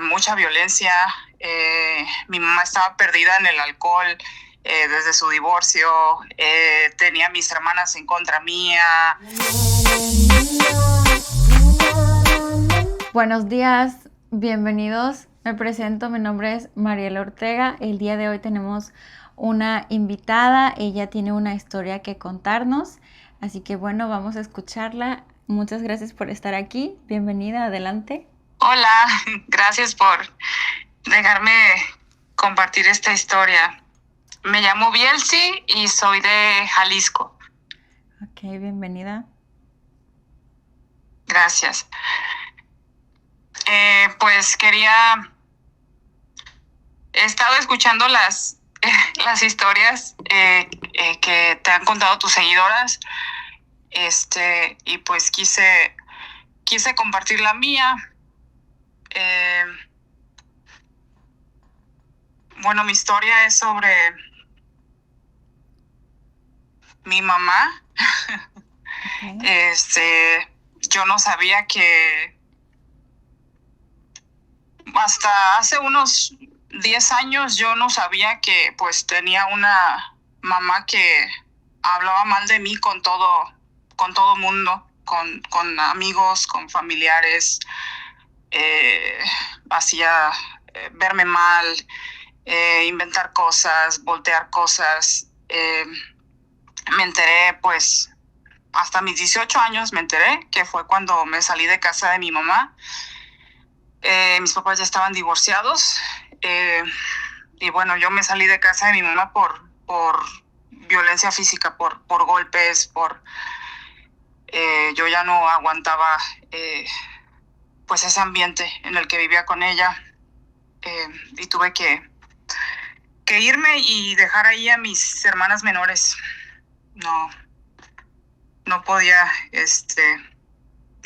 mucha violencia. Mi mamá estaba perdida en el alcohol desde su divorcio. Tenía a mis hermanas en contra mía. Buenos días, bienvenidos. Me presento, mi nombre es Mariela Ortega. El día de hoy tenemos una invitada. Ella tiene una historia que contarnos. Así que bueno, vamos a escucharla. Muchas gracias por estar aquí. Bienvenida, adelante. Hola, gracias por dejarme compartir esta historia. Me llamo Bielsi y soy de Jalisco. Ok, bienvenida. Gracias. Pues he estado escuchando las historias que te han contado tus seguidoras, y pues quise compartir la mía. Bueno, mi historia es sobre mi mamá. Okay. Yo no sabía que hasta hace unos 10 años yo no sabía que pues tenía una mamá que hablaba mal de mí con todo mundo, con amigos, con familiares. Hacía verme mal, inventar cosas, voltear cosas. Me enteré pues hasta mis 18 años me enteré, que fue cuando me salí de casa de mi mamá. Mis papás ya estaban divorciados. Y bueno, yo me salí de casa de mi mamá por violencia física, por golpes, yo ya no aguantaba pues ese ambiente en el que vivía con ella. Y tuve que irme y dejar ahí a mis hermanas menores. No podía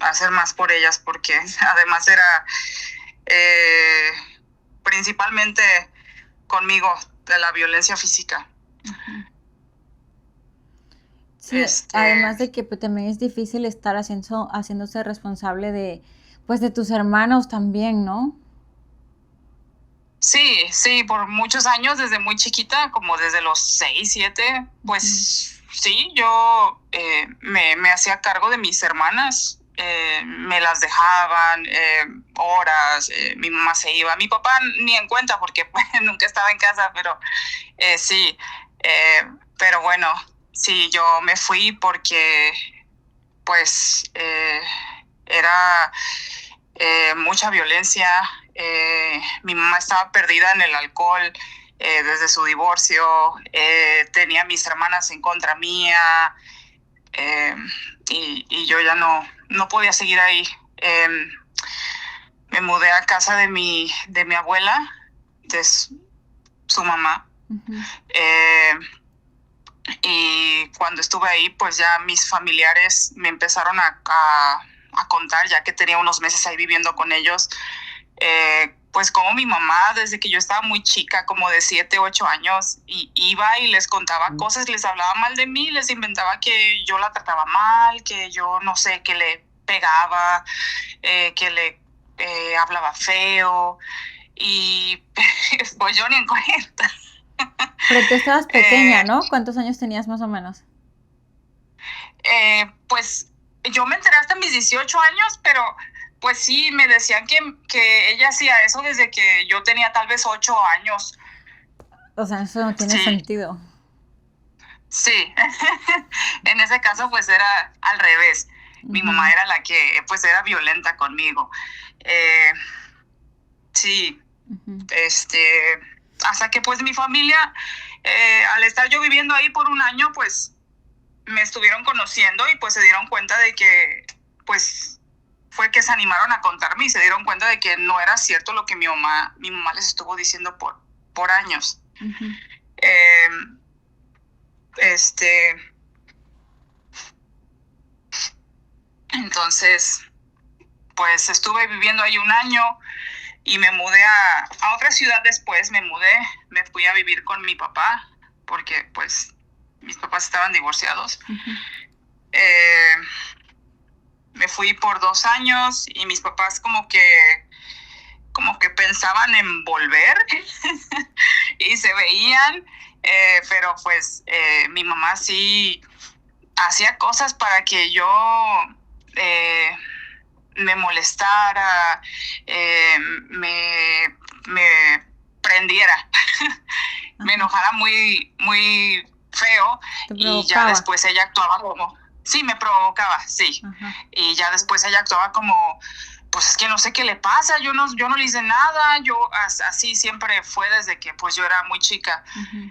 hacer más por ellas, porque además era principalmente conmigo de la violencia física. Sí, además de que pues, también es difícil estar haciéndose responsable de tus hermanos también, ¿no? Sí, por muchos años, desde muy chiquita, como desde los 6, 7, pues sí, yo me hacía cargo de mis hermanas. Me las dejaban horas. Mi mamá se iba, mi papá ni en cuenta porque pues, nunca estaba en casa, pero sí, pero bueno, sí, yo me fui porque pues era mucha violencia. Mi mamá estaba perdida en el alcohol desde su divorcio. Tenía a mis hermanas en contra mía. Y yo ya no podía seguir ahí. Me mudé a casa de mi abuela, de su mamá. Y cuando estuve ahí, pues ya mis familiares me empezaron a contar, ya que tenía unos meses ahí viviendo con ellos, pues como mi mamá, desde que yo estaba muy chica, como de 7, 8 años, y iba y les contaba cosas, les hablaba mal de mí, les inventaba que yo la trataba mal, que yo no sé, que le pegaba, que le hablaba feo, y pues yo ni en cuenta. Pero tú estabas pequeña, ¿no? ¿Cuántos años tenías más o menos? Pues yo me enteré hasta mis 18 años, pero pues sí, me decían que ella hacía eso desde que yo tenía tal vez 8 años. O sea, eso no tiene sentido. Sí, en ese caso pues era al revés. Mi mamá era la que pues era violenta conmigo. Sí, hasta que pues mi familia, al estar yo viviendo ahí por un año, pues me estuvieron conociendo y pues se dieron cuenta de que pues fue que se animaron a contarme y se dieron cuenta de que no era cierto lo que mi mamá les estuvo diciendo por años. Entonces pues estuve viviendo ahí un año y me mudé a otra ciudad después. Me fui a vivir con mi papá porque pues mis papás estaban divorciados. Me fui por 2 años y mis papás como que pensaban en volver y se veían, pero pues mi mamá sí hacía cosas para que yo me molestara, me prendiera, me enojara muy, muy feo, y ya después ella actuaba como, sí, me provocaba, sí. Ajá. Y ya después ella actuaba como, pues es que no sé qué le pasa, yo no le hice nada, yo así siempre fue desde que pues yo era muy chica. Uh-huh.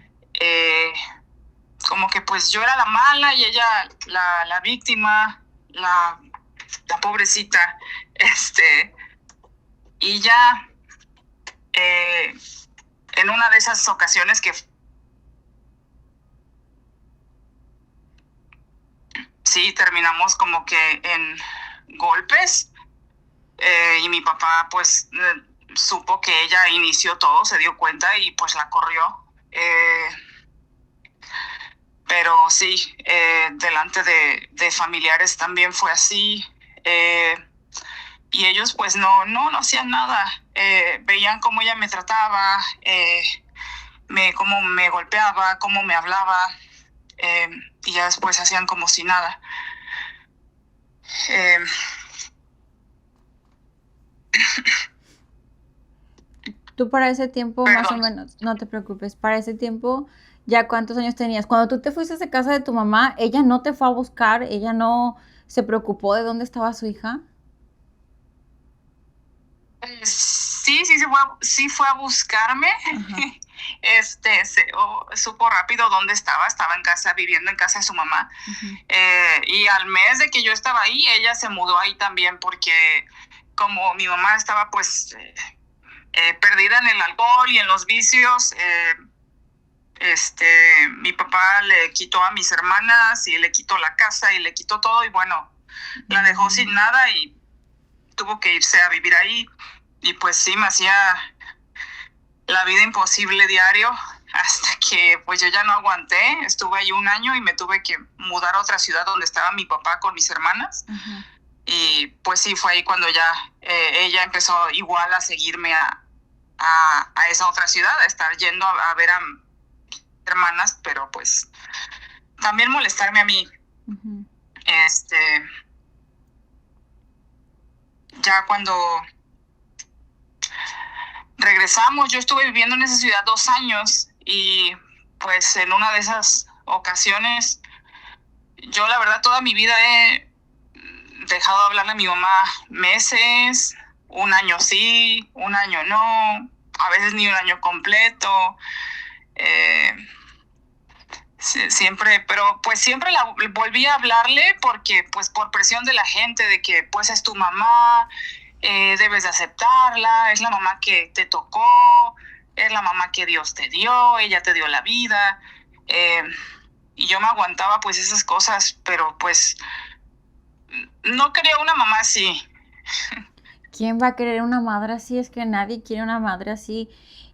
Como que pues yo era la mala y ella la víctima, la pobrecita, y ya en una de esas ocasiones que sí terminamos como que en golpes, y mi papá pues supo que ella inició todo, se dio cuenta y pues la corrió. Pero sí, delante de familiares también fue así, y ellos pues no hacían nada, veían cómo ella me trataba, cómo me golpeaba, cómo me hablaba, y ya después hacían como si nada. Tú para ese tiempo, perdón, más o menos, no te preocupes, para ese tiempo, ¿ya cuántos años tenías? Cuando tú te fuiste de casa de tu mamá, ¿ella no te fue a buscar? ¿Ella no se preocupó de dónde estaba su hija? Sí fue a buscarme. Supo rápido dónde estaba en casa, viviendo en casa de su mamá. Uh-huh. Y al mes de que yo estaba ahí, ella se mudó ahí también, porque como mi mamá estaba pues perdida en el alcohol y en los vicios, mi papá le quitó a mis hermanas y le quitó la casa y le quitó todo, y bueno, uh-huh, la dejó sin nada y tuvo que irse a vivir ahí. Y pues sí, me hacía la vida imposible diario, hasta que pues yo ya no aguanté. Estuve ahí 1 año y me tuve que mudar a otra ciudad donde estaba mi papá con mis hermanas. Uh-huh. Y pues sí, fue ahí cuando ya ella empezó igual a seguirme a esa otra ciudad, a estar yendo a ver a hermanas, pero pues también molestarme a mí. Uh-huh. Ya cuando regresamos, yo estuve viviendo en esa ciudad 2 años, y pues en una de esas ocasiones, yo la verdad toda mi vida he dejado de hablarle a mi mamá meses, 1 año sí, 1 año no, a veces ni 1 año completo, siempre, pero pues siempre la volví a hablarle, porque pues por presión de la gente, de que pues es tu mamá, debes de aceptarla, es la mamá que te tocó, es la mamá que Dios te dio, ella te dio la vida, y yo me aguantaba pues esas cosas, pero pues no quería una mamá así. ¿Quién va a querer una madre así? Es que nadie quiere una madre así.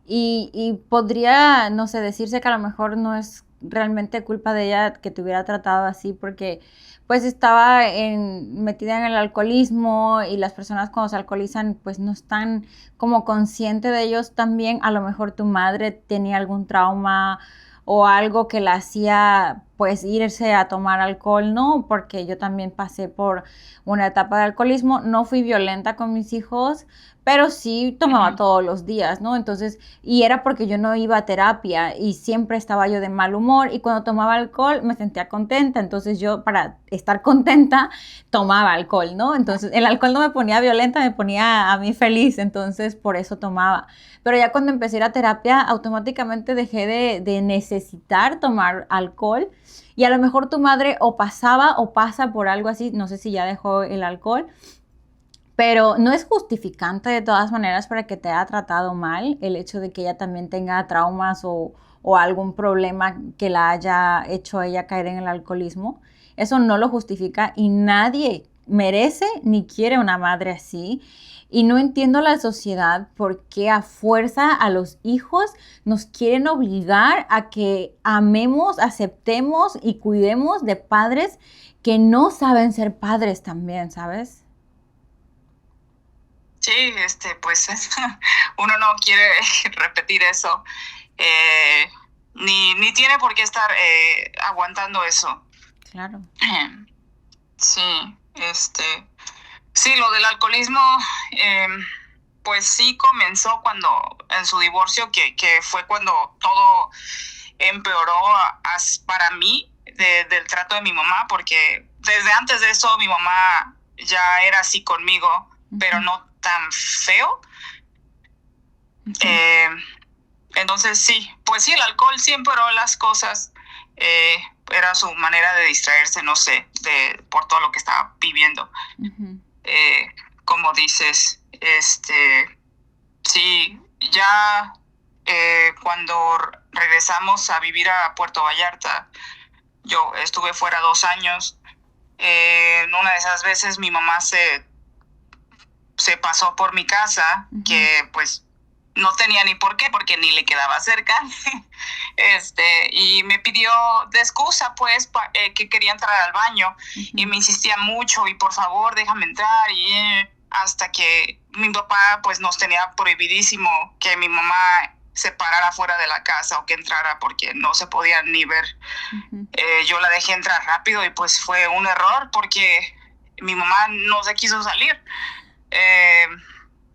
Y podría, no sé, decirse que a lo mejor no es realmente culpa de ella que te hubiera tratado así, porque pues estaba metida en el alcoholismo, y las personas cuando se alcoholizan pues no están como conscientes de ellos también. A lo mejor tu madre tenía algún trauma o algo que la hacía pues irse a tomar alcohol, ¿no? Porque yo también pasé por una etapa de alcoholismo, no fui violenta con mis hijos, pero sí tomaba todos los días, ¿no? Entonces, y era porque yo no iba a terapia y siempre estaba yo de mal humor, y cuando tomaba alcohol me sentía contenta, entonces yo para estar contenta tomaba alcohol, ¿no? Entonces el alcohol no me ponía violenta, me ponía a mí feliz, entonces por eso tomaba. Pero ya cuando empecé a ir a terapia, automáticamente dejé de necesitar tomar alcohol, y a lo mejor tu madre o pasaba o pasa por algo así, no sé si ya dejó el alcohol, pero no es justificante de todas maneras para que te haya tratado mal el hecho de que ella también tenga traumas o algún problema que la haya hecho a ella caer en el alcoholismo. Eso no lo justifica, y nadie merece ni quiere una madre así. Y no entiendo la sociedad por qué a fuerza a los hijos nos quieren obligar a que amemos, aceptemos y cuidemos de padres que no saben ser padres también, ¿sabes? Sí, pues uno no quiere repetir eso, ni tiene por qué estar aguantando eso. Claro. Sí, sí, lo del alcoholismo, pues sí comenzó cuando en su divorcio, que fue cuando todo empeoró para mí del trato de mi mamá, porque desde antes de eso mi mamá ya era así conmigo, pero no tan feo. Entonces sí, pues sí, el alcohol sí empeoró las cosas. Era su manera de distraerse, no sé, por todo lo que estaba viviendo. Como dices, sí, ya cuando regresamos a vivir a Puerto Vallarta, yo estuve fuera 2 años. En una de esas veces mi mamá se pasó por mi casa, que pues no tenía ni por qué, porque ni le quedaba cerca. Y me pidió de excusa, pues, que quería entrar al baño. Y me insistía mucho, y por favor, déjame entrar. Y hasta que mi papá, pues, nos tenía prohibidísimo que mi mamá se parara fuera de la casa o que entrara, porque no se podía ni ver. Yo la dejé entrar rápido y pues fue un error, porque mi mamá no se quiso salir.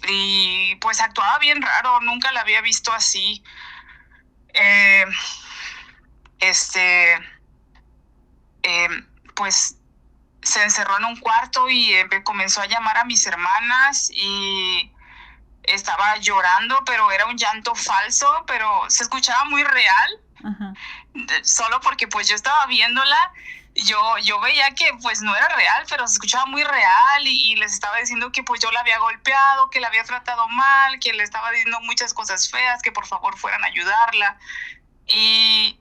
Y pues actuaba bien raro, nunca la había visto así. Pues se encerró en un cuarto y comenzó a llamar a mis hermanas y estaba llorando, pero era un llanto falso, pero se escuchaba muy real. Solo porque pues yo estaba viéndola. Yo veía que pues no era real, pero se escuchaba muy real y les estaba diciendo que pues yo la había golpeado, que la había tratado mal, que le estaba diciendo muchas cosas feas, que por favor fueran a ayudarla. Y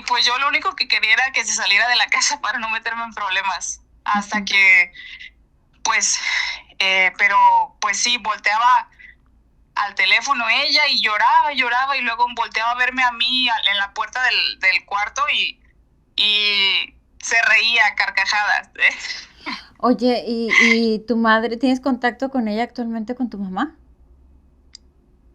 pues yo lo único que quería era que se saliera de la casa para no meterme en problemas. Hasta que pues, pero pues sí, volteaba al teléfono ella y lloraba y luego volteaba a verme a mí en la puerta del cuarto y se reía a carcajadas. Oye, ¿y tu madre, tienes contacto con ella actualmente, con tu mamá?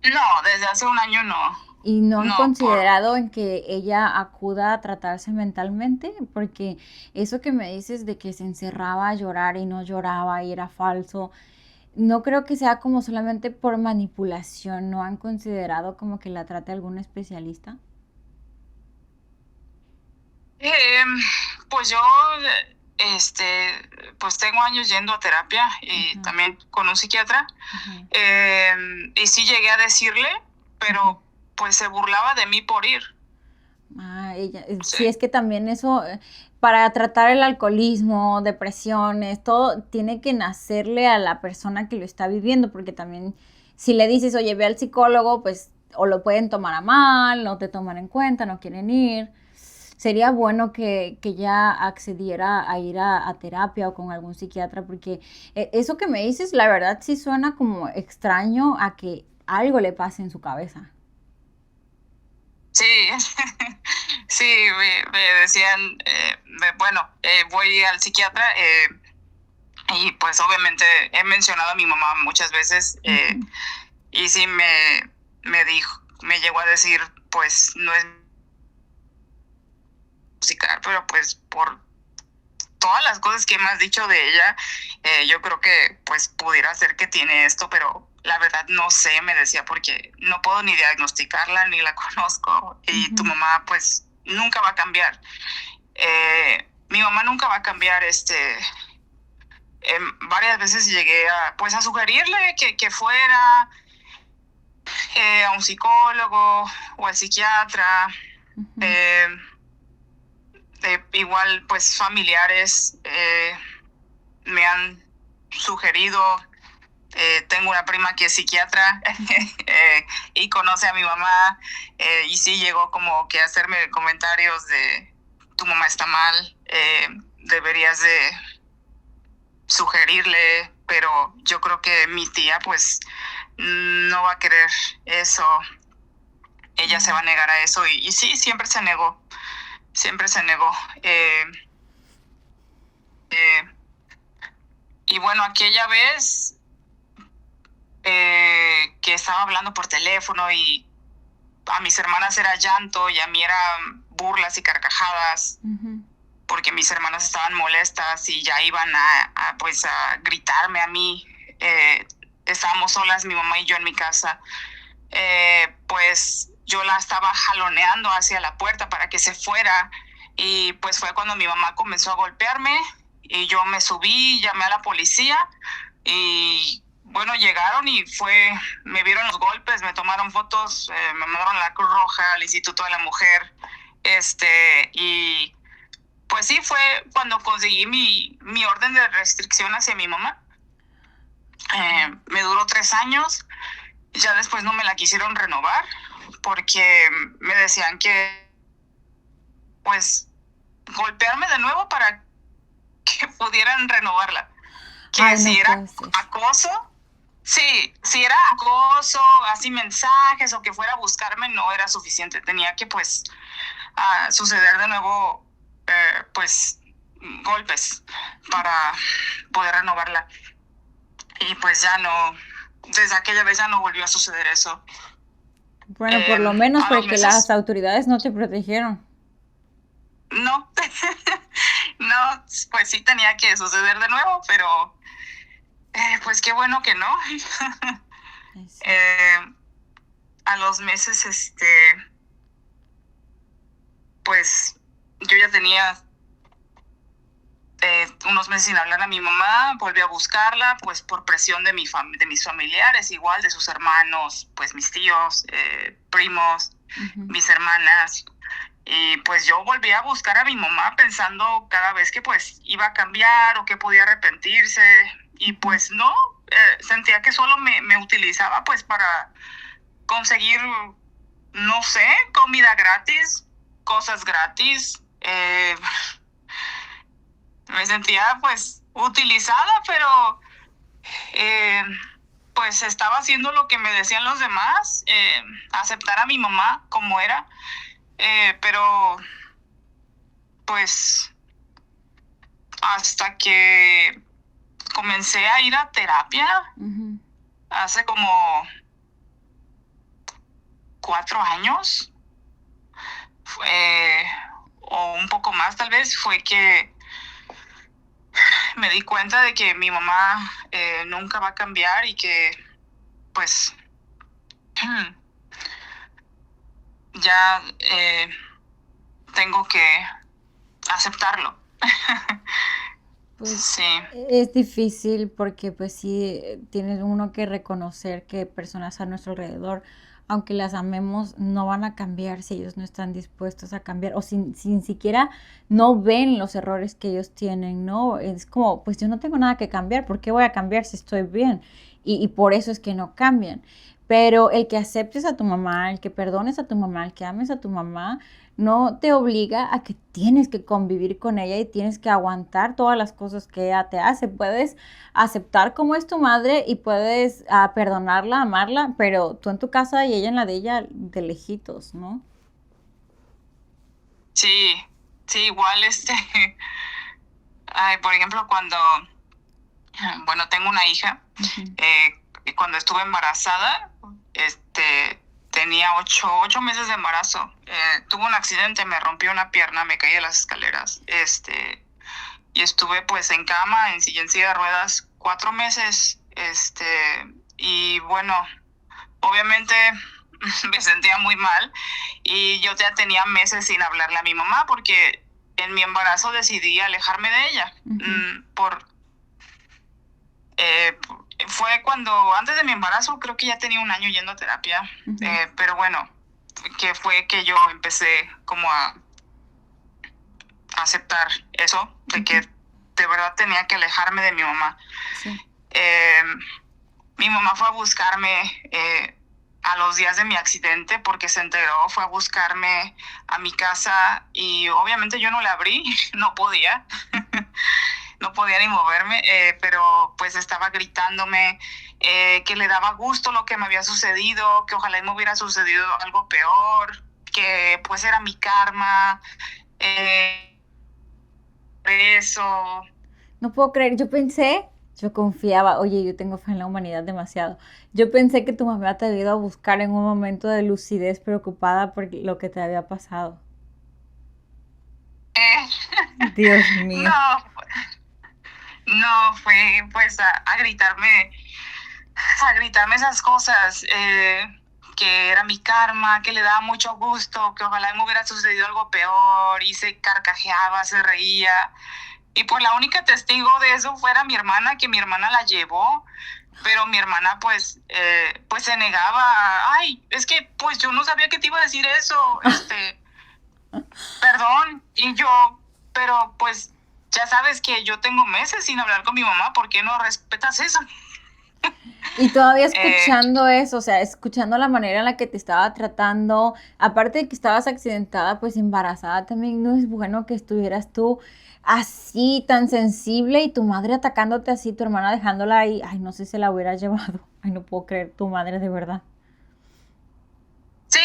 No, desde hace un año no. ¿Y no han considerado en que ella acuda a tratarse mentalmente? Porque eso que me dices de que se encerraba a llorar y no lloraba y era falso, no creo que sea como solamente por manipulación. ¿No han considerado como que la trate algún especialista? Pues yo, pues tengo años yendo a terapia y también con un psiquiatra. Y sí llegué a decirle, pero pues se burlaba de mí por ir. Ella, sí, es que también eso, para tratar el alcoholismo, depresiones, todo tiene que nacerle a la persona que lo está viviendo, porque también si le dices, oye, ve al psicólogo, pues o lo pueden tomar a mal, no te toman en cuenta, no quieren ir. Sería bueno que ya accediera a ir a terapia o con algún psiquiatra, porque eso que me dices, la verdad sí suena como extraño a que algo le pase en su cabeza. Sí, sí, me decían, bueno, voy al psiquiatra y pues obviamente he mencionado a mi mamá muchas veces y sí me dijo, me llegó a decir, pues no es musical, pero pues por todas las cosas que me has dicho de ella, yo creo que pues pudiera ser que tiene esto, pero la verdad no sé, me decía, porque no puedo ni diagnosticarla, ni la conozco, y tu mamá pues nunca va a cambiar. Mi mamá nunca va a cambiar. Varias veces llegué a sugerirle que fuera a un psicólogo o al psiquiatra. Igual pues familiares me han sugerido. Tengo una prima que es psiquiatra y conoce a mi mamá y sí llegó como que a hacerme comentarios de tu mamá está mal, deberías de sugerirle, pero yo creo que mi tía pues no va a querer eso, ella se va a negar a eso y sí, siempre se negó. Y bueno, aquella vez que estaba hablando por teléfono y a mis hermanas era llanto y a mí eran burlas y carcajadas. Porque mis hermanas estaban molestas y ya iban pues a gritarme a mí. Estábamos solas, mi mamá y yo en mi casa. Pues yo la estaba jaloneando hacia la puerta para que se fuera, y pues fue cuando mi mamá comenzó a golpearme y yo me subí, llamé a la policía y bueno, llegaron y me vieron los golpes, me tomaron fotos, me mandaron a la Cruz Roja, al Instituto de la Mujer, y pues sí, fue cuando conseguí mi orden de restricción hacia mi mamá. Me duró 3 años, ya después no me la quisieron renovar porque me decían que, pues, golpearme de nuevo para que pudieran renovarla. Que Ay, si no era puede ser. acoso, sí, si era acoso, así mensajes o que fuera a buscarme, no era suficiente. Tenía que, pues, suceder de nuevo, pues, golpes para poder renovarla. Y pues ya no, desde aquella vez ya no volvió a suceder eso. Bueno, por lo menos A los porque las meses, autoridades no te protegieron. no, no, pues sí tenía que suceder de nuevo, pero pues qué bueno que no. Ay, sí. A los meses, pues yo ya tenía unos meses sin hablar a mi mamá, volví a buscarla, pues por presión de mis familiares, igual de sus hermanos, pues mis tíos, primos, mis hermanas. Y pues yo volví a buscar a mi mamá pensando cada vez que pues iba a cambiar o que podía arrepentirse. Y pues no, sentía que solo me utilizaba pues para conseguir, no sé, comida gratis, cosas gratis. Me sentía pues utilizada, pero pues estaba haciendo lo que me decían los demás, aceptar a mi mamá como era, pero pues hasta que comencé a ir a terapia hace como 4 años, o un poco más tal vez, fue que me di cuenta de que mi mamá nunca va a cambiar y que pues ya tengo que aceptarlo. Pues Sí, es difícil porque pues sí tiene uno que reconocer que personas a nuestro alrededor, aunque las amemos, no van a cambiar si ellos no están dispuestos a cambiar o sin siquiera no ven los errores que ellos tienen, ¿no? Es como, pues yo no tengo nada que cambiar, ¿por qué voy a cambiar si estoy bien? Y por eso es que no cambian. Pero el que aceptes a tu mamá, el que perdones a tu mamá, el que ames a tu mamá, no te obliga a que tienes que convivir con ella y tienes que aguantar todas las cosas que ella te hace. Puedes aceptar cómo es tu madre y puedes perdonarla, amarla, pero tú en tu casa y ella en la de ella de lejitos, ¿no? sí, sí, igual ay, por ejemplo, bueno, tengo una hija, cuando estuve embarazada, tenía 8 meses de embarazo, tuve un accidente, me rompí una pierna, me caí de las escaleras, y estuve pues en cama, en silla de ruedas, 4 meses, y bueno, obviamente me sentía muy mal y yo ya tenía meses sin hablarle a mi mamá porque en mi embarazo decidí alejarme de ella. Fue cuando, antes de mi embarazo, creo que ya tenía un año yendo a terapia, pero bueno, que fue que yo empecé como a aceptar eso, de que de verdad tenía que alejarme de mi mamá. Sí. Mi mamá fue a buscarme a los días de mi accidente porque se enteró, fue a buscarme a mi casa y obviamente yo no le abrí, no podía. No podía ni moverme, pero pues estaba gritándome que le daba gusto lo que me había sucedido, que ojalá me hubiera sucedido algo peor, que pues era mi karma, eso. No puedo creer, yo pensé Yo confiaba, oye, yo tengo fe en la humanidad demasiado. Yo pensé que tu mamá te había ido a buscar en un momento de lucidez preocupada por lo que te había pasado. Eh, Dios mío. no, no, fue pues a gritarme esas cosas, que era mi karma, que le daba mucho gusto, que ojalá me hubiera sucedido algo peor, y se carcajeaba, se reía. Y pues la única testigo de eso fuera mi hermana, que mi hermana la llevó, pero mi hermana pues se negaba. Ay, es que pues yo no sabía que te iba a decir eso, perdón. Y yo, pero pues ya sabes que yo tengo meses sin hablar con mi mamá, ¿por qué no respetas eso? Y todavía Eh, escuchando eso, o sea, escuchando la manera en la que te estaba tratando, aparte de que estabas accidentada, pues embarazada también, no es bueno que estuvieras tú así, tan sensible y tu madre atacándote así, tu hermana dejándola ahí. Ay, no sé si se la hubiera llevado. Ay, no puedo creer, tu madre de verdad. sí,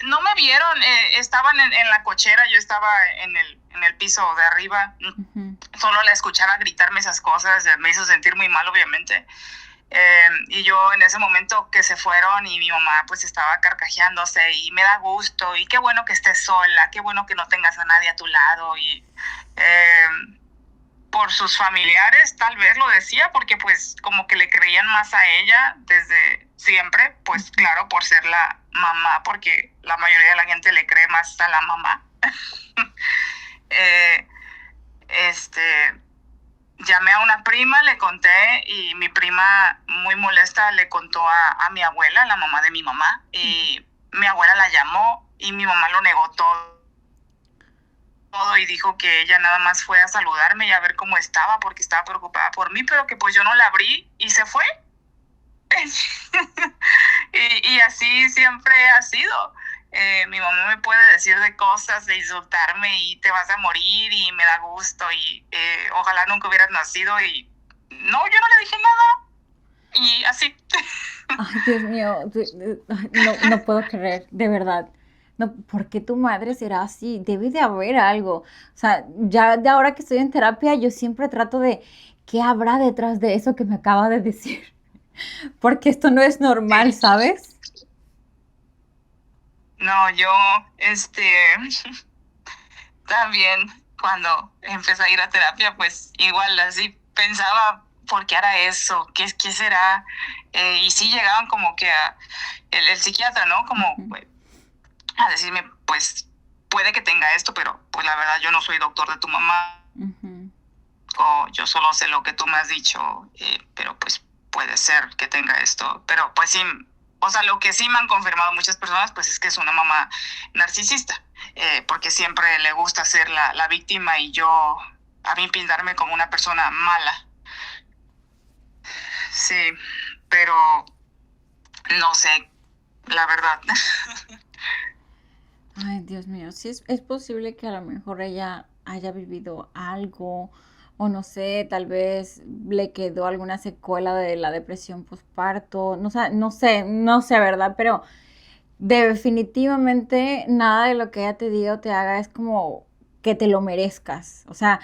no me vieron, estaban en la cochera, yo estaba en el piso de arriba, Ujú. solo la escuchaba gritarme esas cosas, me hizo sentir muy mal, obviamente. Y yo en ese momento que se fueron y mi mamá pues estaba carcajeándose y me da gusto y qué bueno que estés sola, qué bueno que no tengas a nadie a tu lado y eh, por sus familiares tal vez lo decía porque pues como que le creían más a ella desde siempre, pues claro, por ser la mamá, porque la mayoría de la gente le cree más a la mamá. eh, este, Llamé a una prima, le conté y mi prima muy molesta le contó a mi abuela, la mamá de mi mamá, y mi abuela la llamó y mi mamá lo negó todo y dijo que ella nada más fue a saludarme y a ver cómo estaba porque estaba preocupada por mí, pero que pues yo no la abrí y se fue. Y así siempre ha sido. Mi mamá me puede decir de cosas, de insultarme y te vas a morir y me da gusto y ojalá nunca hubieras nacido y no, yo no le dije nada y así. Ay, Dios mío, no, no puedo creer, de verdad. No, ¿por qué tu madre será así? Debe de haber algo. O sea, ya de ahora que estoy en terapia, yo siempre trato de qué habrá detrás de eso que me acaba de decir. Porque esto no es normal, Sí. ¿sabes? No, yo, también cuando empecé a ir a terapia, pues igual así pensaba, ¿por qué hará eso? ¿Qué será? Y sí llegaban como que el psiquiatra, ¿no? Como Ujú, a decirme, pues puede que tenga esto, pero pues la verdad yo no soy doctor de tu mamá, ujú. o yo solo sé lo que tú me has dicho, pero pues puede ser que tenga esto, pero pues sí, o sea, lo que sí me han confirmado muchas personas, pues es que es una mamá narcisista, porque siempre le gusta ser la víctima y a mí pintarme como una persona mala, sí, pero no sé, la verdad. Ay, Dios mío, sí es posible que a lo mejor ella haya vivido algo, o no sé, tal vez le quedó alguna secuela de la depresión postparto, no, no sé, ¿verdad? Pero definitivamente nada de lo que ella te diga o te haga es como que te lo merezcas. O sea,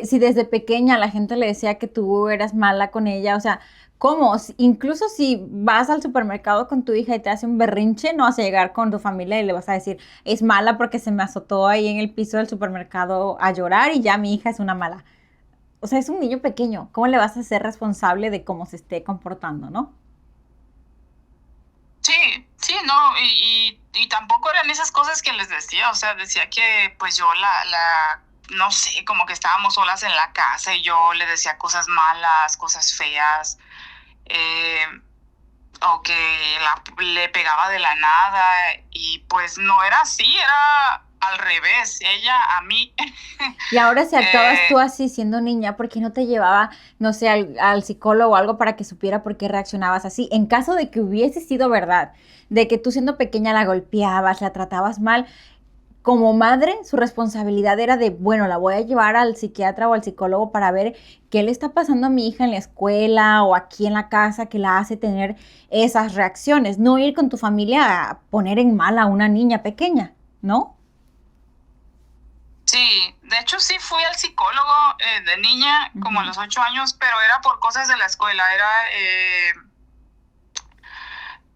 si desde pequeña la gente le decía que tú eras mala con ella, o sea, ¿cómo? Incluso si vas al supermercado con tu hija y te hace un berrinche, no vas a llegar con tu familia y le vas a decir, es mala porque se me azotó ahí en el piso del supermercado a llorar y ya mi hija es una mala. O sea, es un niño pequeño. ¿Cómo le vas a ser responsable de cómo se esté comportando, no? Sí, sí, no, y tampoco eran esas cosas que les decía, o sea, decía que pues yo no sé, como que estábamos solas en la casa y yo le decía cosas malas, cosas feas, eh, o que le pegaba de la nada, y pues no era así, era al revés, ella a mí. Y ahora si actuabas tú eh, así siendo niña, ¿por qué no te llevaba, no sé, al psicólogo o algo para que supiera por qué reaccionabas así? En caso de que hubiese sido verdad, de que tú siendo pequeña la golpeabas, la tratabas mal, como madre, su responsabilidad era de, bueno, la voy a llevar al psiquiatra o al psicólogo para ver qué le está pasando a mi hija en la escuela o aquí en la casa que la hace tener esas reacciones. No ir con tu familia a poner en mal a una niña pequeña, ¿no? Sí, de hecho sí fui al psicólogo de niña, como a Ujú, los 8 años, pero era por cosas de la escuela, era,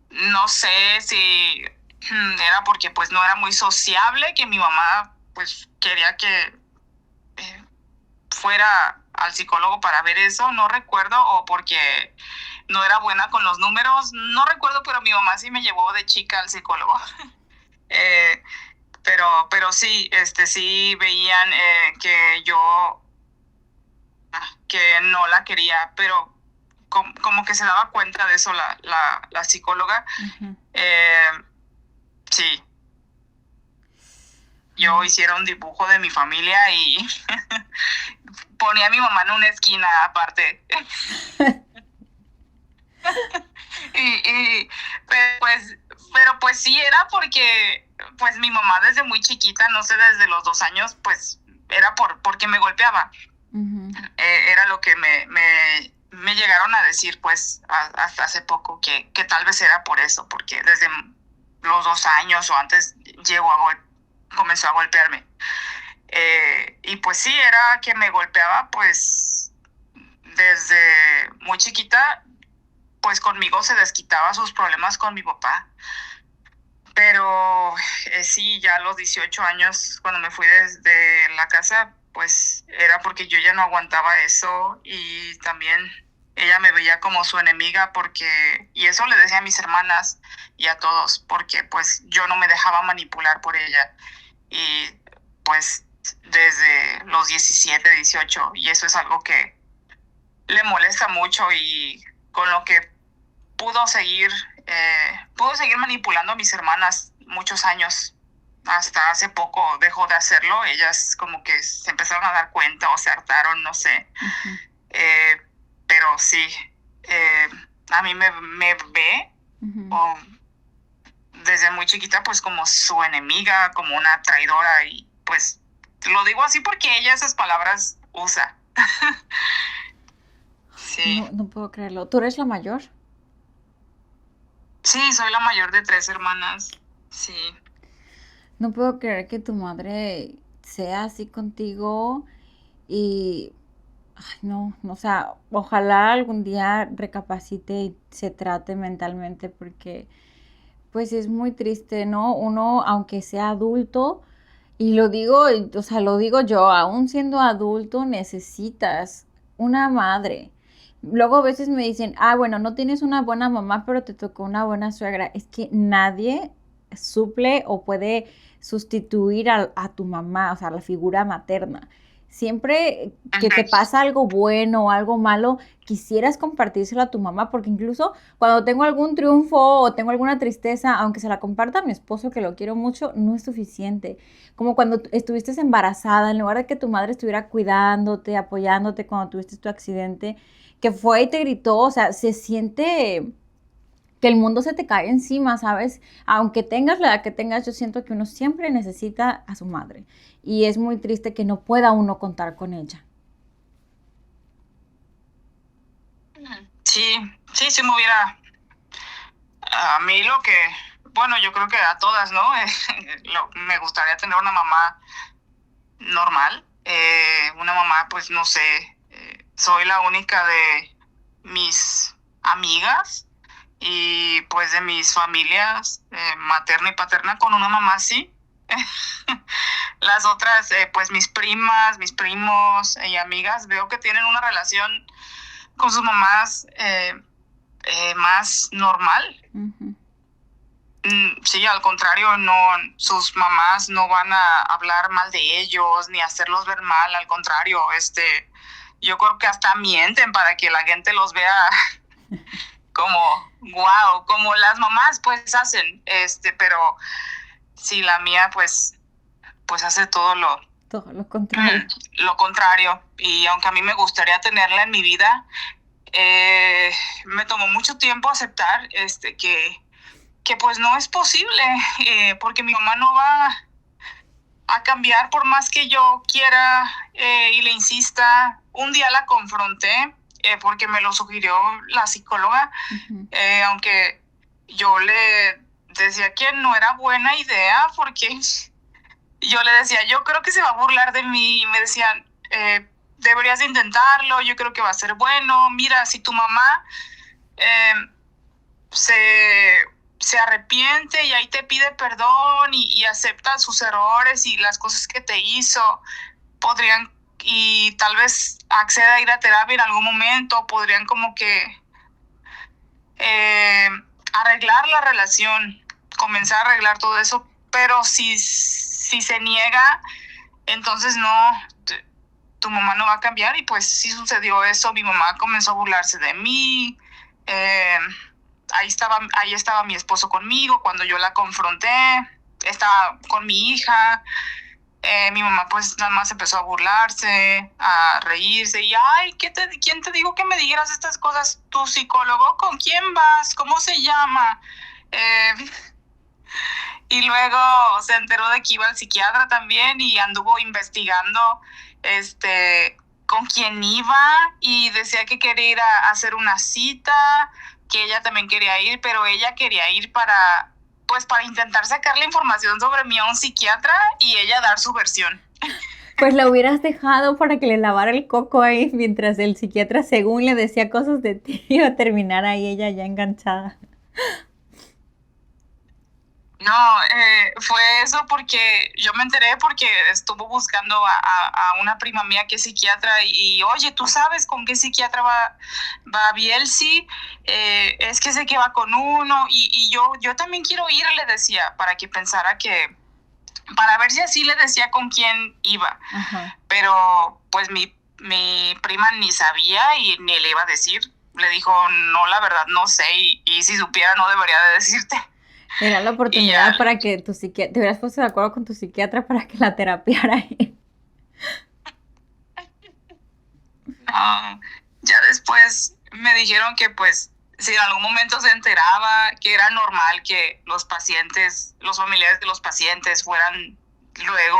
no sé si era porque pues no era muy sociable, que mi mamá pues quería que eh, fuera al psicólogo para ver eso, no recuerdo, o porque no era buena con los números, no recuerdo, pero mi mamá sí me llevó de chica al psicólogo. Eh, pero sí, sí veían que yo, que no la quería, pero como que se daba cuenta de eso la psicóloga. ajá. Eh, sí, yo Ay, hiciera un dibujo de mi familia y ponía a mi mamá en una esquina aparte. Y pero pues sí era porque pues mi mamá desde muy chiquita, no sé, desde los 2 años, pues era porque me golpeaba. ujú, Era lo que me llegaron a decir pues hasta hace poco, que tal vez era por eso, porque desde los 2 años o antes comenzó a golpearme. Y pues sí, era que me golpeaba pues desde muy chiquita, pues conmigo se desquitaba sus problemas con mi papá. Pero sí, ya a los 18 años, cuando me fui desde la casa, pues era porque yo ya no aguantaba eso y también ella me veía como su enemiga y eso le decía a mis hermanas y a todos, porque pues yo no me dejaba manipular por ella y pues desde los 17 18 y eso es algo que le molesta mucho y con lo que pudo seguir manipulando a mis hermanas muchos años. Hasta hace poco dejó de hacerlo. Ellas como que se empezaron a dar cuenta o se hartaron, no sé. ujú, Eh, pero sí, eh, a mí me ve ujú. o, desde muy chiquita pues como su enemiga, como una traidora y pues lo digo así porque ella esas palabras usa. Sí, No, no puedo creerlo. ¿Tú eres la mayor? sí, soy la mayor de 3 hermanas. Sí. No puedo creer que tu madre sea así contigo y, ay, no, no, o sea, ojalá algún día recapacite y se trate mentalmente porque, pues es muy triste, ¿no? Uno, aunque sea adulto, y lo digo, o sea, lo digo yo, aún siendo adulto necesitas una madre. Luego a veces me dicen, ah, bueno, no tienes una buena mamá, pero te tocó una buena suegra. Es que nadie suple o puede sustituir a tu mamá, o sea, la figura materna. Siempre que te Ujú. pasa algo bueno o algo malo, quisieras compartírselo a tu mamá, porque incluso cuando tengo algún triunfo o tengo alguna tristeza, aunque se la comparta a mi esposo, que lo quiero mucho, no es suficiente. Como cuando estuviste embarazada, en lugar de que tu madre estuviera cuidándote, apoyándote cuando tuviste tu accidente, que fue y te gritó, o sea, se siente que el mundo se te cae encima, ¿sabes? Aunque tengas la edad que tengas, yo siento que uno siempre necesita a su madre. Y es muy triste que no pueda uno contar con ella. Sí, sí, sí me hubiera, a mí bueno, yo creo que a todas, ¿no? Me gustaría tener una mamá normal, una mamá, pues no sé, soy la única de mis amigas y pues de mis familias materna y paterna con una mamá así. Las otras, pues mis primas, mis primos y amigas, veo que tienen una relación con sus mamás más normal. Ujú. Sí, al contrario, no, sus mamás no van a hablar mal de ellos ni hacerlos ver mal, al contrario, yo creo que hasta mienten para que la gente los vea como, wow, como las mamás pues hacen, pero sí, la mía pues hace todo Todo lo contrario. lo contrario, y aunque a mí me gustaría tenerla en mi vida, me tomó mucho tiempo aceptar, que pues no es posible, porque mi mamá no va a cambiar por más que yo quiera y le insista. Un día la confronté porque me lo sugirió la psicóloga, Ujú. aunque yo le decía que no era buena idea porque yo le decía, yo creo que se va a burlar de mí, y me decían, deberías de intentarlo, yo creo que va a ser bueno, mira, si tu mamá eh, se, se arrepiente y ahí te pide perdón y acepta sus errores y las cosas que te hizo, podrían, y tal vez acceda a ir a terapia en algún momento, podrían como que arreglar la relación, comenzar a arreglar todo eso, pero si se niega, entonces no, tu mamá no va a cambiar. Y pues sí sucedió eso, mi mamá comenzó a burlarse de mí, ahí estaba mi esposo conmigo cuando yo la confronté, estaba con mi hija. Mi mamá pues nada más empezó a burlarse, a reírse y, ay, ¿quién te dijo que me dijeras estas cosas? ¿Tu psicólogo? ¿Con quién vas? ¿Cómo se llama? Y luego se enteró de que iba al psiquiatra también y anduvo investigando con quién iba y decía que quería ir a hacer una cita, que ella también quería ir, pero ella quería ir para intentar sacar la información sobre mí a un psiquiatra y ella dar su versión. Pues la hubieras dejado para que le lavara el coco ahí mientras el psiquiatra, según le decía cosas de ti, iba a terminar ahí ella ya enganchada. No, fue eso porque yo me enteré porque estuvo buscando a una prima mía que es psiquiatra y oye, ¿tú sabes con qué psiquiatra va Bielsi? Es que sé que va con uno y yo también quiero ir, le decía, para que pensara para ver si así le decía con quién iba. Ajá. Pero pues mi prima ni sabía y ni le iba a decir. Le dijo, no, la verdad no sé y si supiera no debería de decirte. Era la oportunidad para que te hubieras puesto de acuerdo con tu psiquiatra para que la terapiara. No, ya después me dijeron que pues si en algún momento se enteraba que era normal que los familiares de los pacientes fueran luego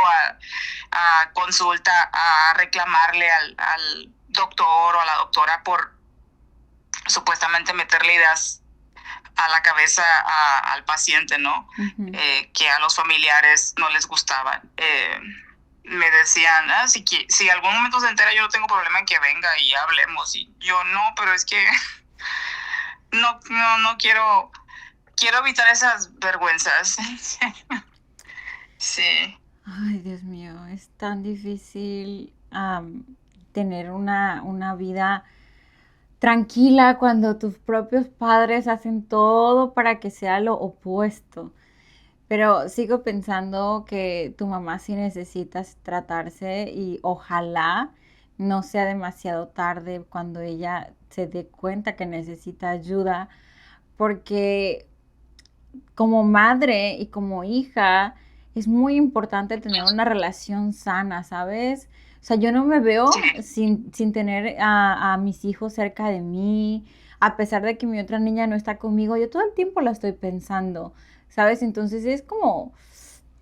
a consulta a reclamarle al doctor o a la doctora por supuestamente meterle ideas a la cabeza al paciente, ¿no? Uh-huh. Que a los familiares no les gustaban. Me decían, si algún momento se entera, yo no tengo problema en que venga y hablemos. Y yo, no, pero es que no quiero evitar esas vergüenzas. Sí. Ay, Dios mío, es tan difícil tener una vida tranquila cuando tus propios padres hacen todo para que sea lo opuesto. Pero sigo pensando que tu mamá sí necesita tratarse y ojalá no sea demasiado tarde cuando ella se dé cuenta que necesita ayuda, porque como madre y como hija es muy importante tener una relación sana, ¿sabes? O sea, yo no me veo sin tener a mis hijos cerca de mí, a pesar de que mi otra niña no está conmigo, yo todo el tiempo la estoy pensando, ¿sabes? Entonces es como,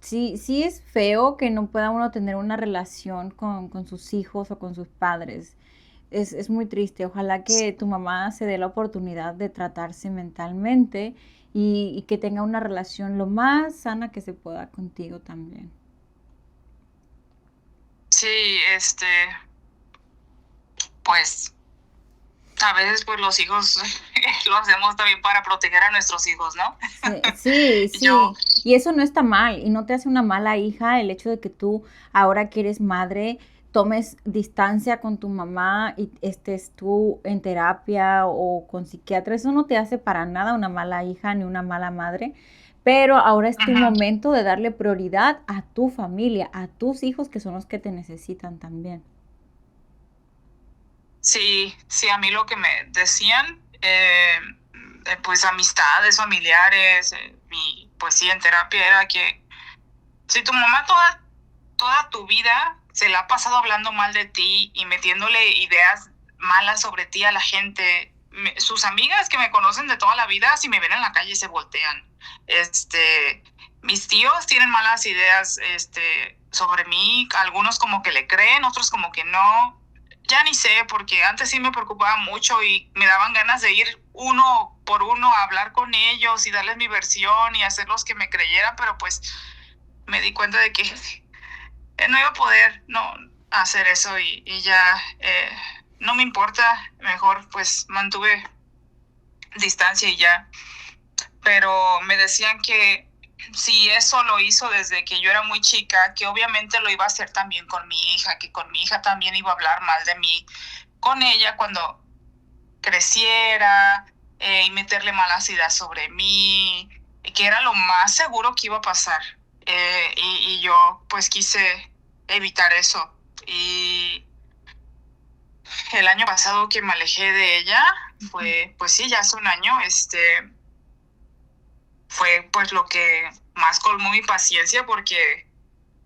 sí es feo que no pueda uno tener una relación con sus hijos o con sus padres. Es muy triste. Ojalá que tu mamá se dé la oportunidad de tratarse mentalmente y que tenga una relación lo más sana que se pueda contigo también. Sí, pues a veces pues los hijos lo hacemos también para proteger a nuestros hijos, ¿no? Sí. Y eso no está mal y no te hace una mala hija el hecho de que tú, ahora que eres madre, tomes distancia con tu mamá y estés tú en terapia o con psiquiatra. Eso no te hace para nada una mala hija ni una mala madre. Pero ahora es tu momento de darle prioridad a tu familia, a tus hijos, que son los que te necesitan también. Sí, a mí lo que me decían, pues amistades, familiares, pues sí, en terapia era que si tu mamá toda tu vida se la ha pasado hablando mal de ti y metiéndole ideas malas sobre ti a la gente, sus amigas que me conocen de toda la vida, si me ven en la calle se voltean. Mis tíos tienen malas ideas sobre mí, algunos como que le creen, otros como que no. Ya ni sé, porque antes sí me preocupaba mucho y me daban ganas de ir uno por uno a hablar con ellos y darles mi versión y hacerlos que me creyeran, pero pues me di cuenta de que no iba a poder no hacer eso y ya no me importa, mejor pues mantuve distancia y ya. Pero me decían que si eso lo hizo desde que yo era muy chica, que obviamente lo iba a hacer también con mi hija, que con mi hija también iba a hablar mal de mí con ella cuando creciera, y meterle malas ideas sobre mí, que era lo más seguro que iba a pasar. Y yo pues quise evitar eso. Y el año pasado que me alejé de ella, fue, pues sí, ya hace un año, fue pues lo que más colmó mi paciencia, porque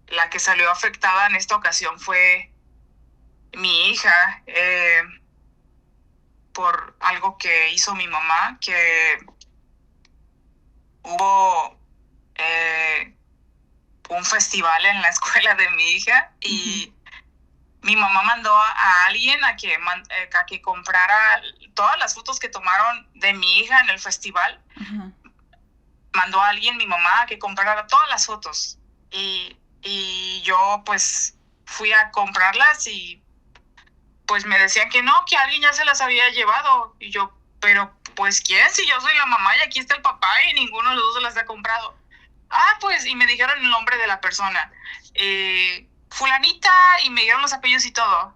la que salió afectada en esta ocasión fue mi hija, por algo que hizo mi mamá, que hubo un festival en la escuela de mi hija y mi mamá mandó a alguien a que comprara todas las fotos que tomaron de mi hija en el festival. Mandó a alguien, mi mamá, a que comprara todas las fotos. Y yo pues fui a comprarlas y pues me decían que no, que alguien ya se las había llevado. Y yo, pero pues ¿quién? Si yo soy la mamá y aquí está el papá y ninguno de los dos se las ha comprado. Ah, pues, y me dijeron el nombre de la persona. Fulanita, y me dieron los apellidos y todo.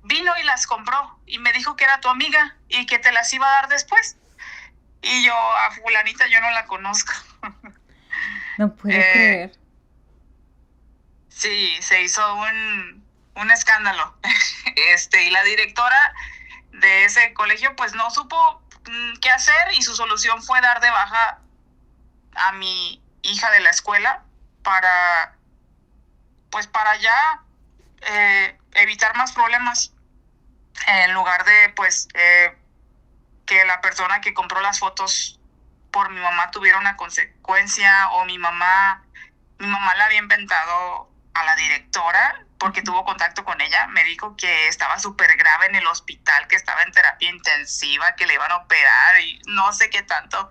Vino y las compró y me dijo que era tu amiga y que te las iba a dar después. Y yo, a fulanita yo no la conozco. No puedo creer. Sí, se hizo un escándalo. Y la directora de ese colegio pues no supo qué hacer, y su solución fue dar de baja a mi hija de la escuela para ya evitar más problemas, en lugar de pues que la persona que compró las fotos por mi mamá tuviera una consecuencia, o mi mamá la había inventado a la directora porque tuvo contacto con ella. Me dijo que estaba súper grave en el hospital, que estaba en terapia intensiva, que le iban a operar y no sé qué tanto.